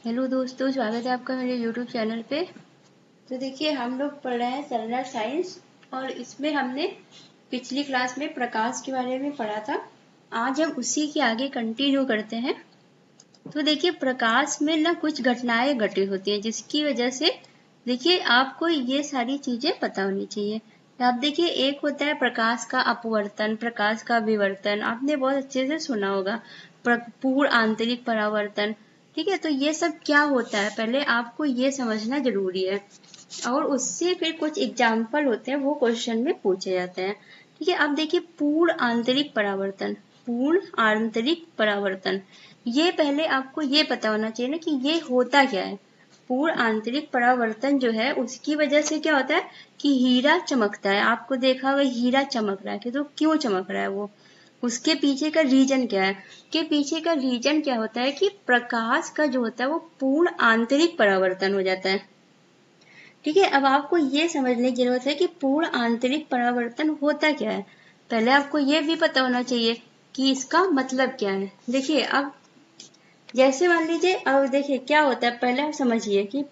Hello दोस्तों, स्वागत है आपका मेरे YouTube चैनल पे। तो देखिए, हम लोग पढ़ रहे हैं सेलुलर साइंस और इसमें हमने पिछली क्लास में प्रकाश के बारे में पढ़ा था। आज हम उसी के आगे कंटिन्यू करते हैं। तो देखिए, प्रकाश में ना कुछ घटनाएं घटित होती हैं जिसकी वजह से देखिए आपको ये सारी चीजें पता होनी चाहिए। आप देखिए, एक होता है प्रकाश का अपवर्तन, प्रकाश का विवर्तन, आपने बहुत अच्छे से सुना होगा। पूर्ण आंतरिक परावर्तन, ठीक है। तो ये सब क्या होता है पहले आपको ये समझना जरूरी है और उससे फिर कुछ एग्जाम्पल होते हैं वो क्वेश्चन में पूछे जाते हैं, ठीक है। अब देखिए, पूर्ण आंतरिक परावर्तन, पूर्ण आंतरिक परावर्तन, ये पहले आपको ये पता होना चाहिए ना कि ये होता क्या है। पूर्ण आंतरिक परावर्तन जो है उसकी वजह से क्या होता है कि हीरा चमकता है। आपको देखा होगा हीरा चमक रहा है कि तो क्यों चमक रहा है वो, उसके पीछे का रीजन क्या है। के पीछे का रीजन क्या होता है कि प्रकाश का जो होता है वो पूर्ण आंतरिक परावर्तन हो जाता है, ठीक है। अब आपको ये समझने की जरूरत है कि पूर्ण आंतरिक परावर्तन होता क्या है। पहले आपको ये भी पता होना चाहिए कि इसका मतलब क्या है। देखिए, अब जैसे मान लीजिए, अब देखिए क्या होता है, पहले आप समझिए कि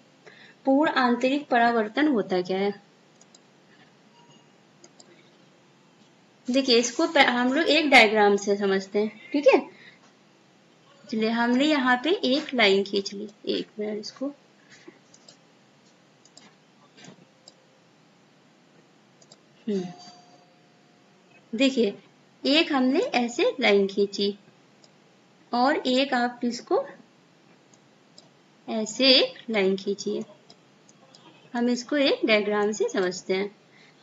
पूर्ण आंतरिक परावर्तन होता क्या है। देखिए, इसको हम लोग एक डायग्राम से समझते हैं, ठीक है। चलिए, हमने यहाँ पे एक लाइन खींच ली, एक मिनट इसको। देखिए, एक हमने ऐसे लाइन खींची और एक आप इसको ऐसे एक लाइन खींचिए। हम इसको एक डायग्राम से समझते हैं।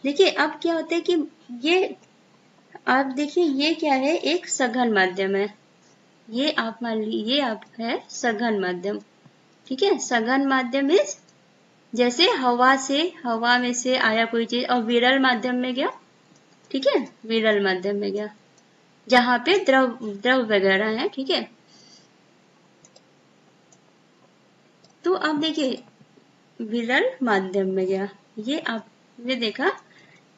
देखिए, अब क्या होता है कि ये आप देखिए, ये क्या है, एक सघन माध्यम है। ये आप मान लीजिए, ये आप है सघन माध्यम, ठीक है। सघन माध्यम इस जैसे हवा में से आया कोई चीज और विरल माध्यम में गया, ठीक है। विरल माध्यम में गया जहां पे द्रव वगैरह है, ठीक है। तो आप देखिए, विरल माध्यम में गया, ये आपने देखा,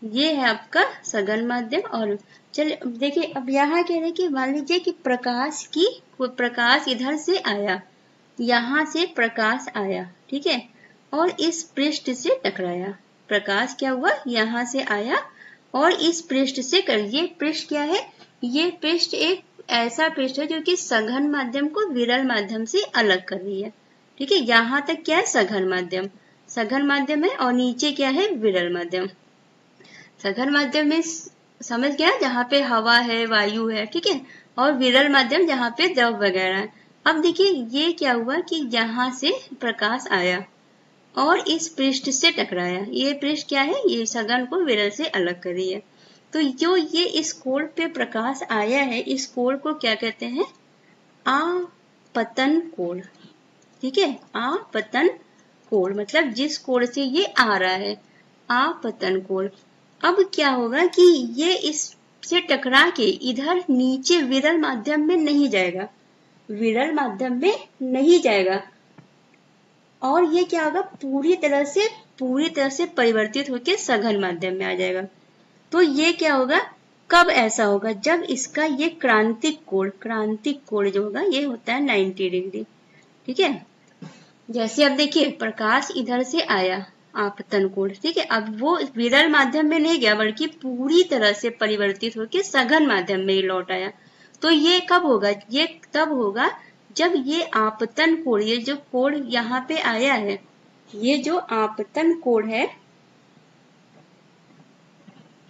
ये है आपका सघन माध्यम। और चलिए देखिए, अब यहाँ कह रहे कि मान लीजिए कि प्रकाश इधर से आया, यहाँ से प्रकाश आया, ठीक है, और इस पृष्ठ से टकराया। प्रकाश क्या हुआ, यहाँ से आया और इस पृष्ठ से ये पृष्ठ क्या है, ये पृष्ठ एक ऐसा पृष्ठ है जो कि सघन माध्यम को विरल माध्यम से अलग कर रही है, ठीक है। यहाँ तक क्या है, सघन माध्यम है और नीचे क्या है, विरल माध्यम। सघन माध्यम में समझ गया, जहाँ पे हवा है, वायु है, ठीक है, और विरल माध्यम जहाँ पे द्रव वगैरह है। अब देखिए, ये क्या हुआ कि यहाँ से प्रकाश आया और इस पृष्ठ से टकराया। ये पृष्ठ क्या है, ये सघन को विरल से अलग कर रही है। तो जो ये इस कोण पे प्रकाश आया है, इस कोण को क्या कहते हैं, आपतन कोण, ठीक है। आपतन कोण मतलब जिस कोण से ये आ रहा है, आपतन कोण। अब क्या होगा कि ये इससे टकरा के इधर नीचे विरल माध्यम में नहीं जाएगा, विरल माध्यम में नहीं जाएगा, और ये क्या होगा, पूरी तरह से परिवर्तित होकर सघन माध्यम में आ जाएगा। तो ये क्या होगा, कब ऐसा होगा, जब इसका ये क्रांतिक कोण जो होगा ये होता है 90 डिग्री, ठीक है। जैसे अब देखिए, प्रकाश इधर से आया, आपतन कोण, ठीक है। अब वो विरल माध्यम में नहीं गया बल्कि पूरी तरह से परिवर्तित होकर सघन माध्यम में ही लौट आया। तो ये कब होगा, ये तब होगा जब ये आपतन कोण, ये जो कोण यहाँ पे आया है, ये जो आपतन कोण है,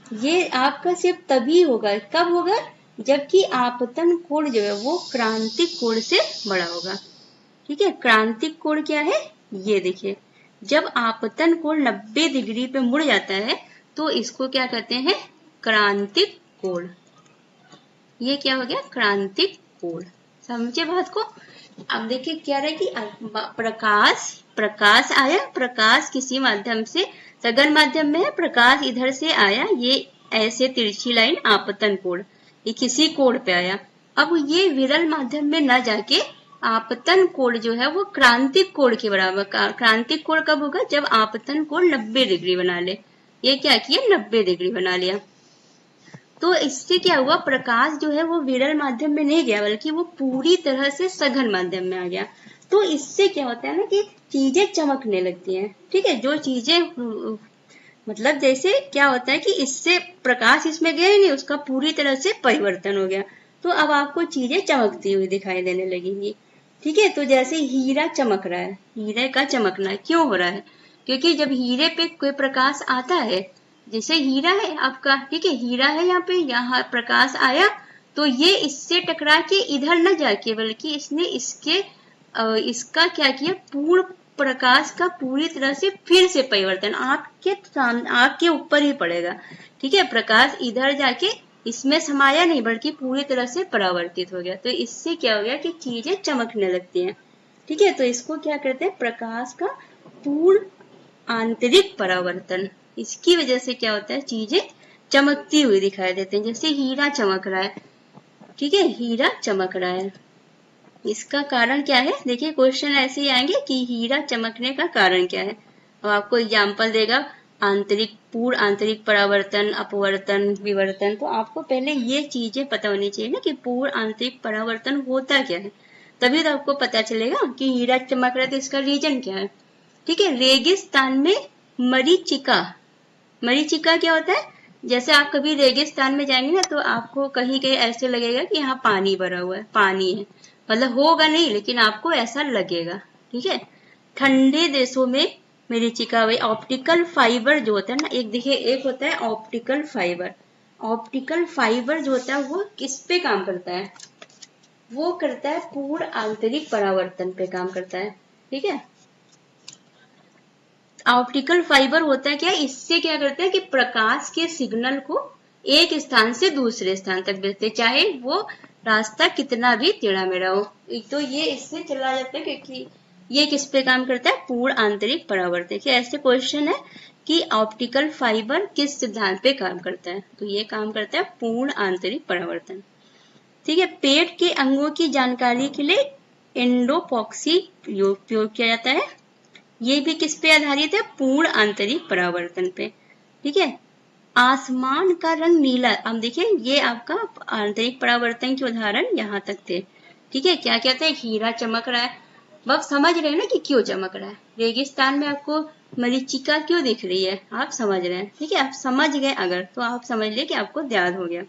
ये आपका सिर्फ तभी होगा, कब होगा, जबकि आपतन कोण जो है वो क्रांतिक कोण से बड़ा होगा, ठीक है। क्रांतिक कोण क्या है, ये देखिए, जब आपतन कोण 90 डिग्री पे मुड़ जाता है तो इसको क्या कहते हैं, क्रांतिक कोण। ये क्या हो गया, क्रांतिक कोण। समझे बात को। अब देखिए क्या रहे कि प्रकाश आया, प्रकाश किसी माध्यम से, सघन माध्यम में है, प्रकाश इधर से आया, ये ऐसे तिरछी लाइन आपतन कोण, ये किसी कोण पे आया। अब ये विरल माध्यम में न जाके आपतन कोण जो है वो क्रांतिक कोण के बराबर, क्रांतिक कोण कब होगा, जब आपतन कोण 90 डिग्री बना ले। ये क्या किया, 90 डिग्री बना लिया। तो इससे क्या हुआ, प्रकाश जो है वो विरल माध्यम में नहीं गया बल्कि वो पूरी तरह से सघन माध्यम में आ गया। तो इससे क्या होता है ना कि चीजें चमकने लगती हैं। ठीक है, जो चीजें मतलब जैसे क्या होता है कि इससे प्रकाश इसमें गया ही नहीं, उसका पूरी तरह से परिवर्तन हो गया, तो अब आपको चीजें चमकती हुई दिखाई देने लगेंगी। ठीक है, तो जैसे हीरा चमक रहा है, हीरे का चमकना क्यों हो रहा है? क्योंकि जब हीरे पे कोई प्रकाश आता है, जैसे हीरा है आपका, ठीक है, हीरा है यहाँ पे, यहाँ प्रकाश आया तो ये इससे टकरा के इधर न जाके बल्कि इसने इसका क्या किया, पूर्ण प्रकाश का पूरी तरह से फिर से परिवर्तन आँख के ऊपर ही पड़ेगा। ठीक है, प्रकाश इधर जाके इसमें समाया नहीं बल्कि पूरी तरह से परावर्तित हो गया, तो इससे क्या हो गया कि चीजें चमकने लगती हैं। ठीक है, तो इसको क्या कहते हैं, प्रकाश का पूर्ण आंतरिक परावर्तन। इसकी वजह से क्या होता है, चीजें चमकती हुई दिखाई देती हैं। जैसे हीरा चमक रहा है, ठीक है, हीरा चमक रहा है, इसका कारण क्या है? देखिए क्वेश्चन ऐसे ही आएंगे कि हीरा चमकने का कारण क्या है। अब आपको एग्जाम्पल देगा पूर्ण आंतरिक परावर्तन, अपवर्तन, विवर्तन। तो आपको पहले ये चीजें पता होनी चाहिए ना कि पूर्ण आंतरिक परावर्तन होता क्या है, तभी तो आपको पता चलेगा कि हीरा चमक रहा है तो इसका रीजन क्या है। ठीक है, रेगिस्तान में मरीचिका, मरीचिका क्या होता है? जैसे आप कभी रेगिस्तान में जाएंगे ना तो आपको कहीं कहीं ऐसे लगेगा कि यहाँ पानी भरा हुआ है, पानी है, मतलब होगा नहीं लेकिन आपको ऐसा लगेगा। ठीक है, ठंडे देशों में मरीचिका, वही ऑप्टिकल फाइबर जो होता है ना, एक देखिए एक होता है ऑप्टिकल फाइबर, ऑप्टिकल फाइबर जो होता है वो किस पे काम करता है? वो करता है पूर्ण आंतरिक परावर्तन पे काम करता है। ठीक है, ऑप्टिकल फाइबर होता है क्या, इससे क्या करते हैं कि प्रकाश के सिग्नल को एक स्थान से दूसरे स्थान तक भेजते, चाहे वो रास्ता कितना भी टेढ़ा मेढ़ा हो, तो ये इससे चला जाता है क्योंकि ये किस पे काम करता है, पूर्ण आंतरिक परावर्तन। ऐसे क्वेश्चन है कि ऑप्टिकल फाइबर किस सिद्धांत पे काम करता है, तो ये काम करता है पूर्ण आंतरिक परावर्तन। ठीक है, पेट के अंगों की जानकारी के लिए एंडोपॉक्सी उपयोग किया जाता है, ये भी किस पे आधारित है, पूर्ण आंतरिक परावर्तन पे। ठीक है, आसमान का रंग नीला, अब देखिए ये आपका आंतरिक परावर्तन के उदाहरण यहाँ तक थे। ठीक है, क्या कहते हैं, हीरा चमक रहा है, अब समझ रहे हैं ना कि क्यों चमक रहा है। रेगिस्तान में आपको मरीचिका क्यों दिख रही है, आप समझ रहे हैं। ठीक है, आप समझ गए अगर तो आप समझ लिए कि आपको याद हो गया।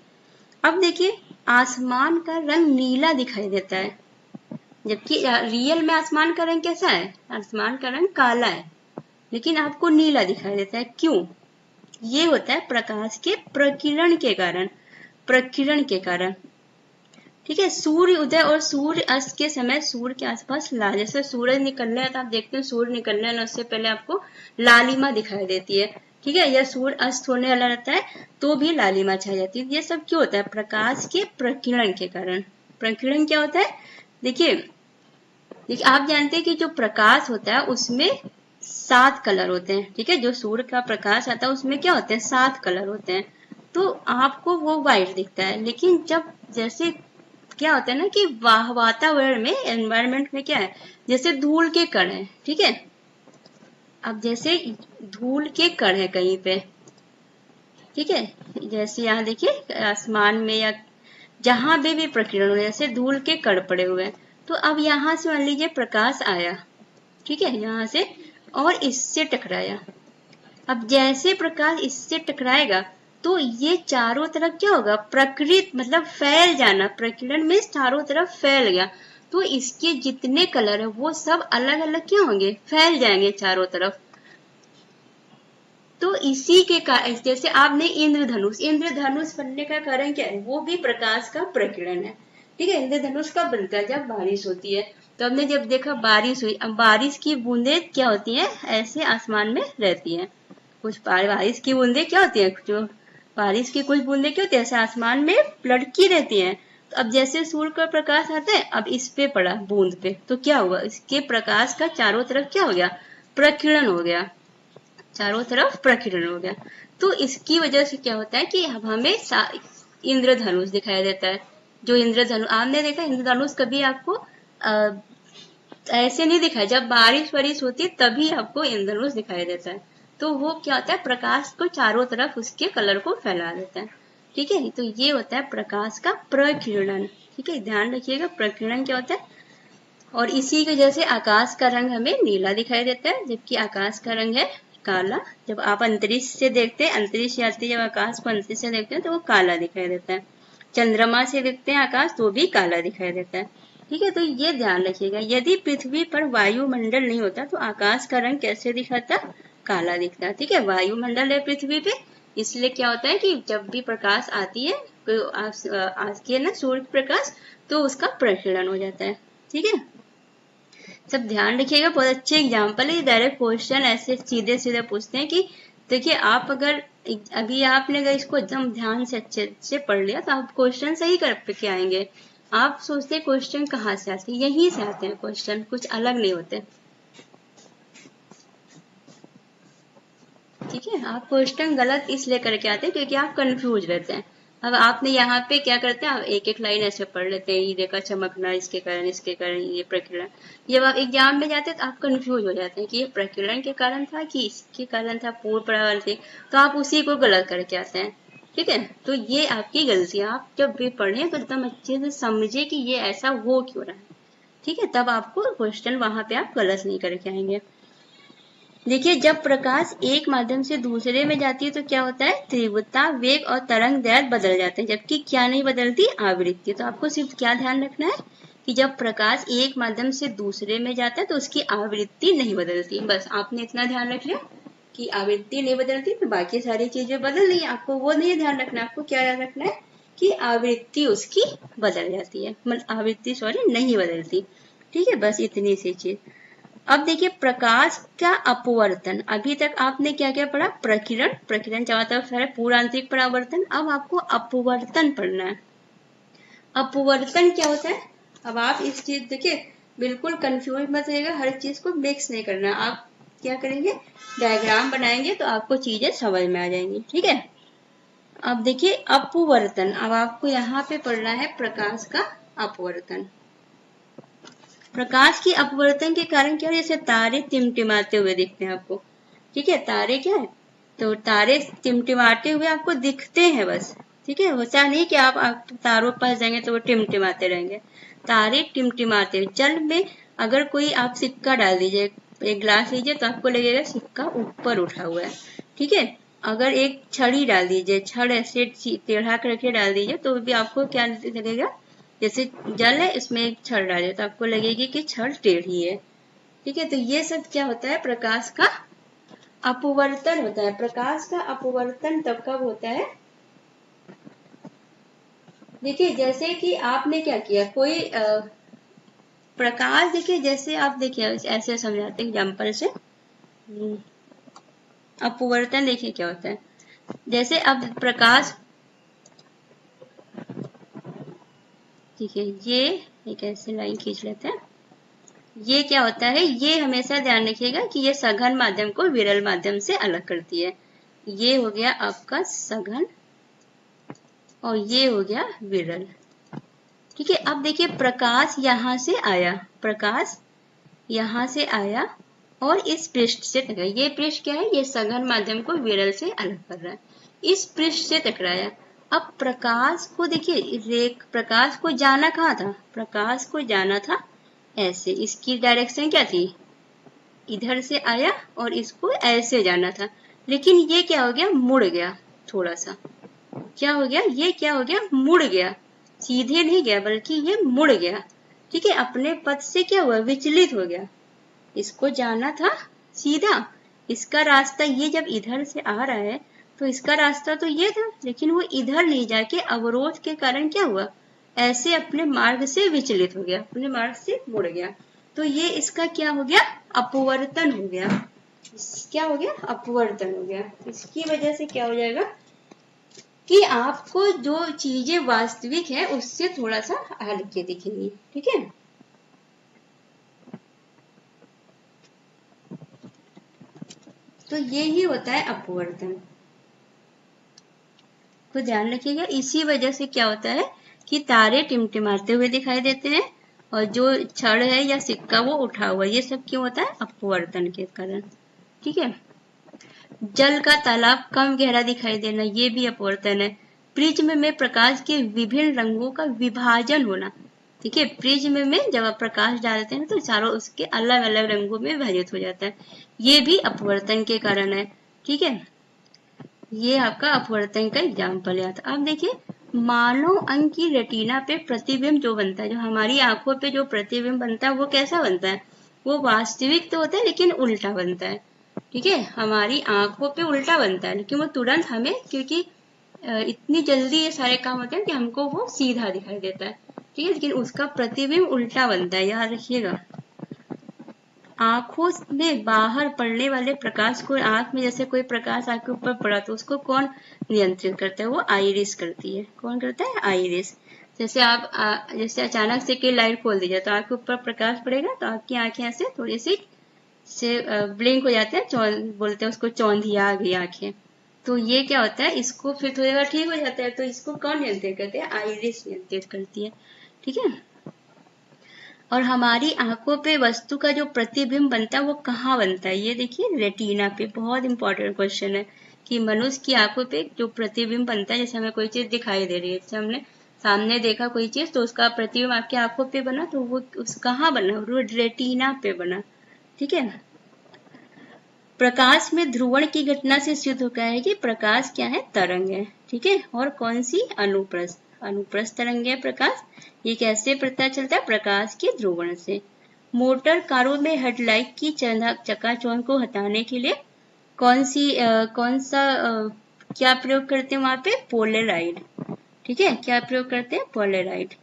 अब देखिए आसमान का रंग नीला दिखाई देता है, जबकि रियल में आसमान का रंग कैसा है, आसमान का रंग काला है, लेकिन आपको नीला दिखाई देता है, क्यों? ये होता है प्रकाश के प्रकीर्णन के कारण, प्रकीर्णन के कारण। ठीक है, सूर्य उदय और सूर्य अस्त के समय सूर्य के आसपास लाल, जैसे सूरज निकलने है तो आप देखते हैं सूर्य निकलने है उससे पहले आपको लालिमा दिखाई देती है। ठीक है, या सूर्य अस्त होने वाला रहता है तो भी लालिमा छाई जाती है। ये सब क्यों होता है, प्रकाश के प्रकीर्णन के कारण। प्रकीर्णन क्या होता है, देखिए आप जानते हैं कि जो प्रकाश होता है उसमें 7 कलर होते हैं। ठीक है, जो सूर्य का प्रकाश आता है उसमें क्या होते हैं, 7 कलर होते हैं, तो आपको वो व्हाइट दिखता है। लेकिन जब जैसे क्या होता है ना कि वातावरण में, एनवायरनमेंट में क्या है, जैसे धूल के कण है। ठीक है, अब जैसे धूल के कण है कहीं पे, ठीक है, जैसे यहाँ देखिए आसमान में या जहां भी प्रकीर्णन हो, जैसे धूल के कण पड़े हुए हैं, तो अब यहाँ से मान लीजिए प्रकाश आया, ठीक है, यहाँ से और इससे टकराया। अब जैसे प्रकाश इससे टकराएगा तो ये चारों तरफ क्या होगा, प्रकीर्णित मतलब फैल जाना, प्रकीर्णन में चारों तरफ फैल गया, तो इसके जितने कलर है वो सब अलग अलग क्या होंगे, फैल जाएंगे चारों तरफ। तो इसी के कारण जैसे आपने इंद्रधनुष बनने का कारण क्या है, वो भी प्रकाश का प्रकीर्णन है। ठीक है, इंद्रधनुष कब बनता है, जब बारिश होती है। तो हमने जब देखा बारिश हुई, अब बारिश की बूंदे क्या होती हैं, ऐसे आसमान में रहती हैं। कुछ बारिश की बूंदे क्या होती हैं, जो बारिश की कुछ बूंदे क्या होती है, ऐसे आसमान में लटकी रहती हैं। तो अब जैसे सूर्य का प्रकाश आता है, अब इस पे पड़ा बूंद पे, तो क्या हुआ, इसके प्रकाश का चारों तरफ क्या हो गया, प्रकीर्णन हो गया, चारों तरफ प्रकीर्णन हो गया। तो इसकी वजह से क्या होता है कि अब हमें इंद्रधनुष दिखाई देता है। जो इंद्रधनुष आपने देखा, इंद्रधनुष कभी आपको ऐसे नहीं दिखाई, जब बारिश होती है तभी आपको इंद्रधनुष दिखाई देता है। तो वो क्या होता है, प्रकाश को चारों तरफ उसके कलर को फैला देता है। ठीक है, तो ये होता है प्रकाश का प्रकीर्णन। ठीक है, ध्यान रखिएगा प्रकीर्णन क्या होता है। और इसी की वजह से आकाश का रंग हमें नीला दिखाई देता है, जबकि आकाश का रंग है काला। जब आप अंतरिक्ष से देखते हैं, अंतरिक्ष यात्री जब आकाश को अंतरिक्ष से देखते हैं तो वो काला दिखाई देता है। चंद्रमा से देखते हैं आकाश तो भी काला दिखाई देता है। ठीक है, तो ये ध्यान रखिएगा, यदि पृथ्वी पर वायुमंडल नहीं होता तो आकाश का रंग कैसे दिखाता? काला दिखता। ठीक है, वायुमंडल है पृथ्वी पे, इसलिए क्या होता है कि जब भी प्रकाश आती है आज के ना सूर्य प्रकाश, तो उसका प्रकीर्णन हो जाता है। ठीक है, सब ध्यान रखिएगा, बहुत अच्छे एग्जाम्पल है। डायरेक्ट क्वेश्चन ऐसे सीधे सीधे पूछते हैं कि देखिए आप अगर अभी आपने अगर इसको एकदम ध्यान से अच्छे से पढ़ लिया तो आप क्वेश्चन सही कर के आएंगे। आप सोचते क्वेश्चन कहाँ से आते हैं, यहीं से आते हैं क्वेश्चन, कुछ अलग नहीं होते। ठीक है, आप क्वेश्चन गलत इसलिए करके आते हैं क्योंकि आप कंफ्यूज रहते हैं। अब आपने यहाँ पे क्या करते हैं, आप एक एक लाइन ऐसे पढ़ लेते हैं, हीरे का चमकना इसके कारण ये प्रकीर्णन। जब आप एग्जाम में जाते हैं तो आप कंफ्यूज हो जाते हैं कि ये प्रकीर्णन के कारण था कि इसके कारण था, पूर्व परावर्तन, तो आप उसी को गलत करके आते हैं। ठीक है, तो ये आपकी गलती है। आप जब भी पढ़ें तो एकदम अच्छे से समझे कि ये ऐसा हो क्यों रहा है। ठीक है, तब आपको क्वेश्चन वहां पे आप गलत नहीं करके आएंगे। देखिए, जब प्रकाश एक माध्यम से दूसरे में जाती है तो क्या होता है, तीव्रता, वेग और तरंग दैर्घ्य बदल जाते हैं, जबकि क्या नहीं बदलती, आवृत्ति। तो आपको सिर्फ क्या ध्यान रखना है कि जब प्रकाश एक माध्यम से दूसरे में जाता है तो उसकी आवृत्ति नहीं बदलती। बस आपने इतना ध्यान रख लिया कि आवृत्ति नहीं बदलती, तो बाकी सारी चीजें बदल रही है, आपको वो नहीं ध्यान रखना। आपको क्या ध्यान रखना है कि आवृत्ति उसकी बदल जाती है, मतलब आवृत्ति नहीं बदलती। ठीक है, बस इतनी सी चीज। अब देखिए, प्रकाश का अपवर्तन। अभी तक आपने क्या क्या पढ़ा, प्रकीर्णन, प्रकीर्णन चाहता है पूरा आंतरिक परावर्तन। अब आपको अपवर्तन पढ़ना है। अपवर्तन क्या होता है, अब आप इस चीज देखिए, बिल्कुल कंफ्यूज मत रहिएगा, हर चीज को मिक्स नहीं करना। आप क्या करेंगे, डायग्राम बनाएंगे तो आपको चीजें समझ में आ जाएंगी। ठीक है, अब देखिए अपवर्तन। अब आपको यहाँ पे पढ़ना है प्रकाश का अपवर्तन। प्रकाश की अपवर्तन के कारण क्या है, जैसे तारे टिमटिमाते हुए दिखते हैं आपको। ठीक है, तारे क्या है, तो तारे टिमटिमाते हुए आपको दिखते हैं बस। ठीक है, होता नहीं कि आप तारों के पास जाएंगे तो वो टिमटिमाते रहेंगे। तारे टिमटिमाते हुए, जल में अगर कोई आप सिक्का डाल दीजिए, एक ग्लास लीजिए तो आपको लगेगा सिक्का ऊपर उठा हुआ है। ठीक है, अगर एक छड़ी डाल दीजिए, छड़ ऐसे टेढ़ा करके डाल दीजिए तो भी आपको क्या लगेगा, जैसे जल है इसमें एक छड़ डाले तो आपको लगेगी कि छड़ टेढ़ी है। ठीक है, तो ये सब क्या होता है, प्रकाश का अपवर्तन होता है। प्रकाश का अपवर्तन तब कब होता है, देखिए जैसे कि आपने क्या किया, कोई प्रकाश, देखिए जैसे आप देखिए ऐसे समझाते हैं एग्जाम्पल से। अपवर्तन देखिए क्या होता है, जैसे अब प्रकाश, ठीक है, ये एक ऐसे लाइन खींच लेते हैं। ये क्या होता है, ये हमेशा ध्यान रखिएगा कि ये सघन माध्यम को विरल माध्यम से अलग करती है। ये हो गया आपका सघन और ये हो गया विरल। ठीक है, अब देखिए प्रकाश यहां से आया, प्रकाश यहां से आया और इस पृष्ठ से टकरा। ये पृष्ठ क्या है, ये सघन माध्यम को विरल से अलग कर रहा है, इस पृष्ठ से टकराया। अब प्रकाश को देखिए, प्रकाश को जाना कहाँ था, प्रकाश को जाना था ऐसे, इसकी डायरेक्शन क्या थी, इधर से आया और इसको ऐसे जाना था, लेकिन ये क्या हो गया, मुड़ गया थोड़ा सा। क्या हो गया, ये क्या हो गया, मुड़ गया, सीधे नहीं गया बल्कि ये मुड़ गया। ठीक है, अपने पथ से क्या हुआ, विचलित हो गया। इसको जाना था सीधा, इसका रास्ता, ये जब इधर से आ रहा है तो इसका रास्ता तो ये था, लेकिन वो इधर नहीं जाके अवरोध के कारण क्या हुआ, ऐसे अपने मार्ग से विचलित हो गया, अपने मार्ग से मुड़ गया। तो ये इसका क्या हो गया, अपवर्तन हो गया। क्या हो गया, अपवर्तन हो गया। इसकी वजह से क्या हो जाएगा कि आपको जो चीजें वास्तविक है उससे थोड़ा सा हटके दिखेंगी। ठीक है, तो यही होता है अपवर्तन, को ध्यान रखिएगा। इसी वजह से क्या होता है कि तारे टिमटिमाते हुए दिखाई देते हैं और जो छड़ है या सिक्का वो उठा हुआ, ये सब क्यों होता है, अपवर्तन के कारण। ठीक है, जल का तालाब कम गहरा दिखाई देना, ये भी अपवर्तन है। प्रिज्म में प्रकाश के विभिन्न रंगों का विभाजन होना, ठीक है, प्रिज्म में जब आप प्रकाश डालते हैं तो चारों उसके अलग अलग रंगों में विभाजित हो जाता है, ये भी अपवर्तन के कारण है। ठीक है, ये आपका अपवर्तन का एग्जाम्पल है। अब देखिए, मानव अंग की रेटिना पे प्रतिबिंब जो बनता है, जो हमारी आंखों पे जो प्रतिबिंब बनता है वो कैसा बनता है, वो वास्तविक तो होता है लेकिन उल्टा बनता है। ठीक है, हमारी आंखों पे उल्टा बनता है, लेकिन वो तुरंत हमें, क्योंकि इतनी जल्दी ये सारे काम होते हैं कि हमको वो सीधा दिखाई देता है। ठीक है, लेकिन उसका प्रतिबिंब उल्टा बनता है, याद रखिएगा। आंखों में बाहर पड़ने वाले प्रकाश को, आंख में जैसे कोई प्रकाश आंख के ऊपर पड़ा तो उसको कौन नियंत्रित करता है, वो आइरिस करती है। कौन करता है, आइरिस। जैसे आप जैसे अचानक से कोई लाइट खोल दी जाए तो आंख के ऊपर प्रकाश पड़ेगा तो आपकी आंखें ऐसे थोड़ी सी से ब्लिंक हो जाते हैं, बोलते हैं उसको चौंधिया आ गई आंखें। तो ये क्या होता है, इसको फिर थोड़ी देर ठीक हो जाता है, तो इसको कौन नियंत्रित करते हैं, आइरिस नियंत्रित करती है। ठीक है, और हमारी आंखों पे वस्तु का जो प्रतिबिंब बनता है वो कहाँ बनता है, ये देखिए रेटिना पे। बहुत इंपॉर्टेंट क्वेश्चन है कि मनुष्य की आंखों पे जो प्रतिबिंब बनता है, जैसे हमें कोई चीज दिखाई दे रही है, जैसे हमने सामने देखा कोई चीज तो उसका प्रतिबिंब आपकी आंखों पे बना, तो वो उस कहाँ बना, वो रेटिना पे बना। ठीक है, प्रकाश में ध्रुवण की घटना से सिद्ध होता है कि प्रकाश क्या है, तरंग है। ठीक है, और कौन सी, अनुप्रस्थ, अनुप्रस्थ तरंग है प्रकाश। ये कैसे पता चलता है, प्रकाश के ध्रुवण से। मोटर कारों में हेडलाइट की चकाचौंध को हटाने के लिए कौन सा क्या प्रयोग करते हैं वहां पे, पोलेराइड। ठीक है, क्या प्रयोग करते हैं, पोलेराइड।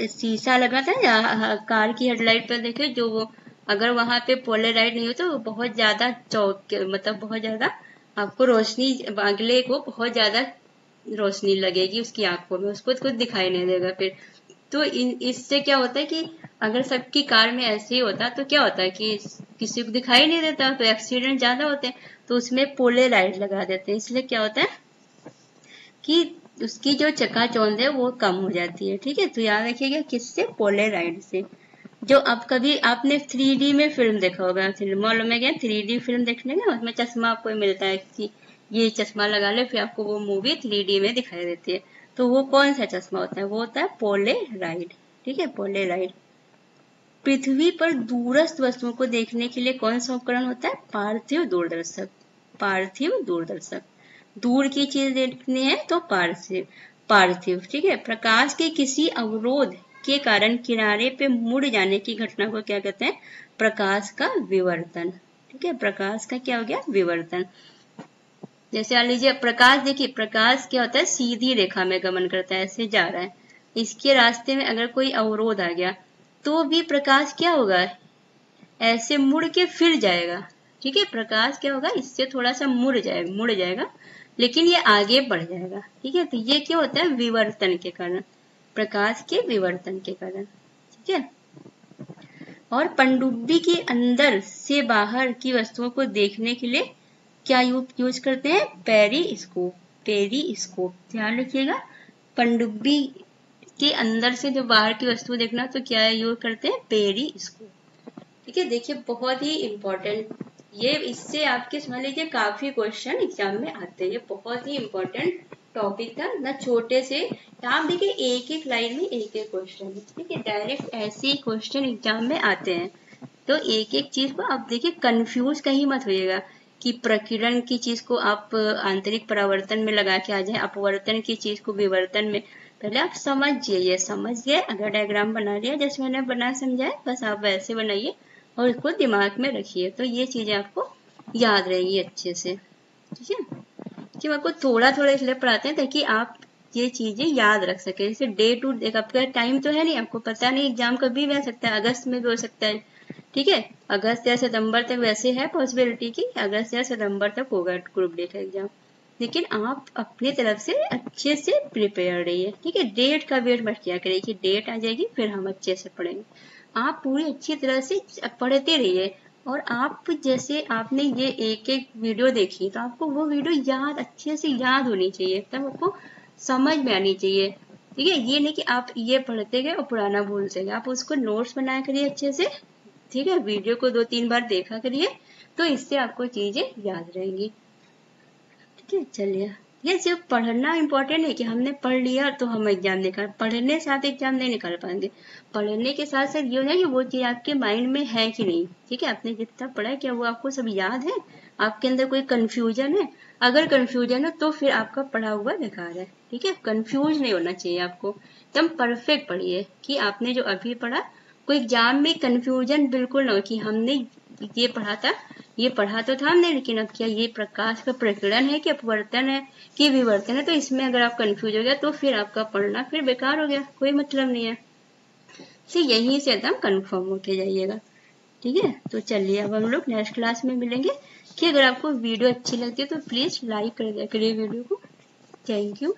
शीशा लगा था या कार की हेडलाइट पर देखे, जो वो अगर वहां पे पोलेराइड नहीं हो तो बहुत ज्यादा चौक, मतलब बहुत ज्यादा आपको रोशनी, अगले को बहुत ज्यादा रोशनी लगेगी उसकी आंखों में, उसको कुछ दिखाई नहीं देगा फिर। तो इससे क्या होता है कि अगर सबकी कार में ऐसे ही होता तो क्या होता है कि किसी को दिखाई नहीं देता, तो एक्सीडेंट ज्यादा होते हैं, तो उसमें पोलेराइड लगा देते हैं। इसलिए क्या होता है कि उसकी जो चकाचौंध है वो कम हो जाती है। ठीक है, तो याद रखिएगा किससे, पोलेराइड से। जो अब कभी आपने 3D में फिल्म देखा होगा, फिल्म मॉल में गए 3D फिल्म देखने गए, उसमें चश्मा आपको मिलता है कि ये चश्मा लगा ले, फिर आपको वो मूवी 3D में दिखाई देती है। तो वो कौन सा चश्मा होता है, वो होता है पोलेराइड। ठीक है, पोलेराइड। पृथ्वी पर दूरस्थ वस्तुओं को देखने के लिए कौन सा उपकरण होता है, पार्थिव दूरदर्शक। पार्थिव दूरदर्शक। दूर की चीज देखनी है तो पार्थिव। ठीक है, प्रकाश के किसी अवरोध के कारण किनारे पे मुड़ जाने की घटना को क्या कहते हैं, प्रकाश का विवर्तन। ठीक है, प्रकाश का क्या हो गया, विवर्तन। जैसे मान लीजिए प्रकाश, देखिए प्रकाश क्या होता है, सीधी रेखा में गमन करता है, ऐसे जा रहा है, इसके रास्ते में अगर कोई अवरोध आ गया तो भी प्रकाश क्या होगा, ऐसे मुड़ के फिर जाएगा। ठीक है, प्रकाश क्या होगा, इससे थोड़ा सा मुड़ जाएगा, लेकिन ये आगे बढ़ जाएगा। ठीक है, तो ये क्या होता है, विवर्तन के कारण, प्रकाश के विवर्तन के कारण। ठीक है, और पनडुब्बी के अंदर से बाहर की वस्तुओं को देखने के लिए क्या यूज करते हैं, पेरिस्कोप। पेरिस्कोप, ध्यान रखिएगा, पनडुब्बी के अंदर से जो बाहर की वस्तु देखना तो क्या यूज करते हैं, पेरिस्कोप। ठीक है, देखिए बहुत ही इम्पोर्टेंट, ये इससे आपके समझ लीजिए काफी क्वेश्चन एग्जाम में आते हैं, ये बहुत ही इम्पोर्टेंट टॉपिक था ना, छोटे से आप देखिए एक एक लाइन में एक एक क्वेश्चन है। ठीक है, डायरेक्ट ऐसे ही क्वेश्चन एग्जाम में आते हैं, तो एक एक चीज को आप देखिए, कंफ्यूज कहीं मत होइएगा कि प्रकीर्णन की चीज को आप आंतरिक परावर्तन में लगा के आ जाए, अपवर्तन की चीज को विवर्तन में। पहले आप समझिए, ये समझिए, अगर डायग्राम बना लिया जैसे मैंने बना समझाया, बस आप वैसे बनाइए और इसको दिमाग में रखिए, तो ये चीजें आपको याद रहेगी अच्छे से। ठीक है, कि आपको थोड़ा थोड़ा इसलिए पढ़ाते हैं ताकि आप ये चीजें याद रख सके। जैसे डे टू डे, आपका टाइम तो है नहीं, आपको पता नहीं एग्जाम कभी भी आ सकता है, अगस्त में भी हो सकता है। ठीक है, अगस्त या सितंबर तक वैसे है पॉसिबिलिटी की, अगस्त या सितंबर तक होगा ग्रुप डी का एग्जाम, लेकिन आप अपनी तरफ से अच्छे से प्रिपेयर रहिए। ठीक है, डेट का वेट मत किया करिए कि डेट आ जाएगी फिर हम अच्छे से पढ़ेंगे, आप पूरी अच्छी तरह से पढ़ते रहिए। और आप जैसे आपने ये एक एक वीडियो देखी तो आपको वो वीडियो याद, अच्छे से याद होनी चाहिए, तब आपको समझ में आनी चाहिए। ठीक है, ये नहीं कि आप ये पढ़ते गए और पुराना भूलते गए, आप उसको नोट्स बनाया करिए अच्छे से। ठीक है, वीडियो को 2-3 बार देखा करिए, तो इससे आपको चीजें याद रहेंगी। ठीक है, चलिए। ये सिर्फ पढ़ना इम्पोर्टेंट है कि हमने पढ़ लिया तो हम एग्जाम निकाल, पढ़ने साथ एग्जाम नहीं निकाल पाएंगे। पढ़ने के साथ साथ ये है कि वो चीज आपके माइंड में है कि नहीं, ठीक है, आपने जितना पढ़ा है क्या वो आपको सब याद है, आपके अंदर कोई कंफ्यूजन है, अगर कंफ्यूजन है तो फिर आपका पढ़ा हुआ बेकार है, ठीक है। कंफ्यूज नहीं होना चाहिए आपको, एकदम परफेक्ट पढ़िए कि आपने जो अभी पढ़ा, कोई एग्जाम में कंफ्यूजन बिल्कुल ना हो कि हमने ये पढ़ा था, ये पढ़ा तो था हमने, लेकिन अब क्या ये प्रकाश का प्रकीर्णन है कि अपवर्तन है कि विवर्तन है, तो इसमें अगर आप कंफ्यूज हो गया तो फिर आपका पढ़ना फिर बेकार हो गया, कोई मतलब नहीं है। तो यहीं से एकदम कंफर्म होके जाइएगा, ठीक है। तो चलिए अब हम लोग नेक्स्ट क्लास में मिलेंगे। कि अगर आपको वीडियो अच्छी लगती है तो प्लीज लाइक कर दिया करिए वीडियो को। Thank you.